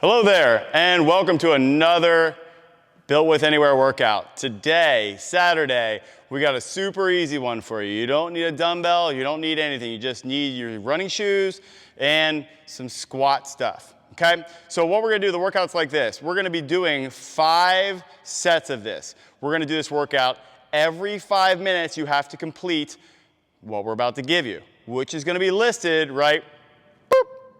Hello there, and welcome to another Built With Anywhere workout. Today, Saturday, we got a super easy one for you. You don't need a dumbbell, you don't need anything. You just need your running shoes and some squat stuff, okay? So what we're gonna do, the workout's like this. We're gonna be doing 5 sets of this. We're gonna do this workout every 5 minutes. You have to complete what we're about to give you, which is gonna be listed right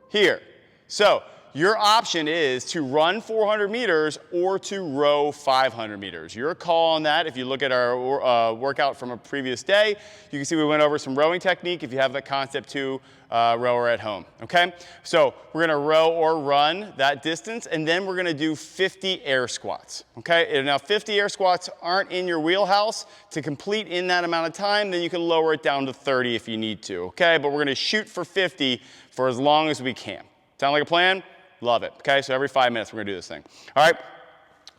here. So your option is to run 400 meters or to row 500 meters. Your call on that. If you look at our workout from a previous day, you can see we went over some rowing technique if you have that Concept 2 rower at home, okay? So we're gonna row or run that distance, and then we're gonna do 50 air squats, okay? And now 50 air squats aren't in your wheelhouse to complete in that amount of time, then you can lower it down to 30 if you need to, okay? But we're gonna shoot for 50 for as long as we can. Sound like a plan? Love it, okay? So every 5 minutes we're gonna do this thing. All right,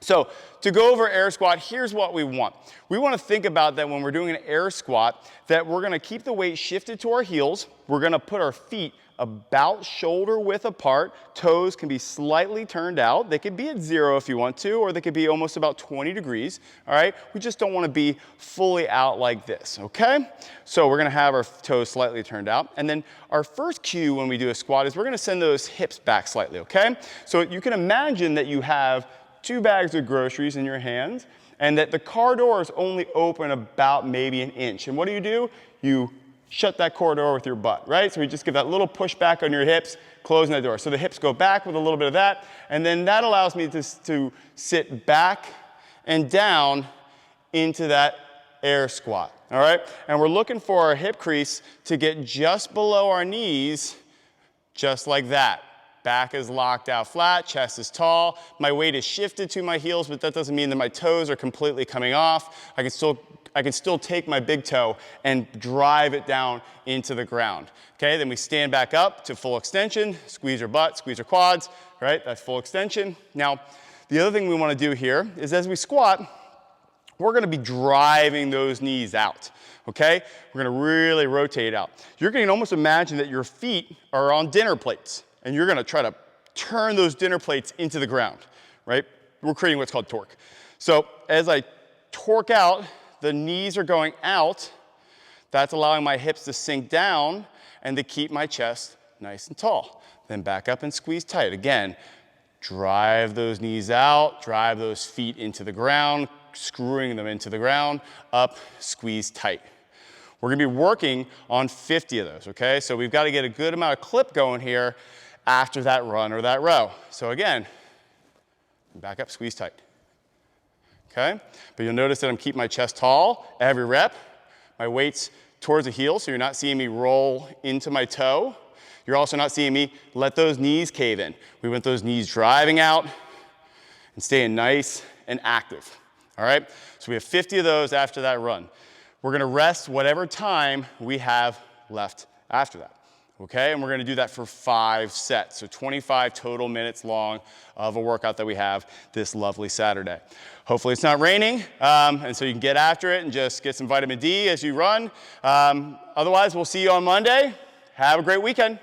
so to go over air squat, here's what we want. We wanna think about that when we're doing an air squat, that we're gonna keep the weight shifted to our heels. We're gonna put our feet about shoulder width apart. Toes can be slightly turned out. They could be at 0 if you want to, or they could be almost about 20 degrees, all right? We just don't wanna be fully out like this, okay? So we're gonna have our toes slightly turned out. And then our first cue when we do a squat is we're gonna send those hips back slightly, okay? So you can imagine that you have 2 bags of groceries in your hands and that the car door is only open about maybe an inch. And what do? You shut that car door with your butt, right? So we just give that little push back on your hips, closing that door. So the hips go back with a little bit of that, and then that allows me to sit back and down into that air squat, all right? And we're looking for our hip crease to get just below our knees, just like that. Back is locked out flat, chest is tall. My weight is shifted to my heels, but that doesn't mean that my toes are completely coming off. I can still take my big toe and drive it down into the ground. Okay, then we stand back up to full extension, squeeze your butt, squeeze your quads, right? That's full extension. Now, the other thing we wanna do here is as we squat, we're gonna be driving those knees out, okay? We're gonna really rotate out. You're gonna almost imagine that your feet are on dinner plates, and you're gonna try to turn those dinner plates into the ground, right? We're creating what's called torque. So as I torque out, the knees are going out. That's allowing my hips to sink down and to keep my chest nice and tall. Then back up and squeeze tight. Again, drive those knees out, drive those feet into the ground, screwing them into the ground, up, squeeze tight. We're gonna be working on 50 of those, okay? So we've gotta get a good amount of clip going here after that run or that row. So again, back up, squeeze tight. Okay? But you'll notice that I'm keeping my chest tall every rep. My weight's towards the heel, so you're not seeing me roll into my toe. You're also not seeing me let those knees cave in. We want those knees driving out and staying nice and active. All right? So we have 50 of those after that run. We're gonna rest whatever time we have left after that. Okay, and we're gonna do that for 5 sets, so 25 total minutes long of a workout that we have this lovely Saturday. Hopefully it's not raining, and so you can get after it and just get some vitamin D as you run. Otherwise, we'll see you on Monday. Have a great weekend.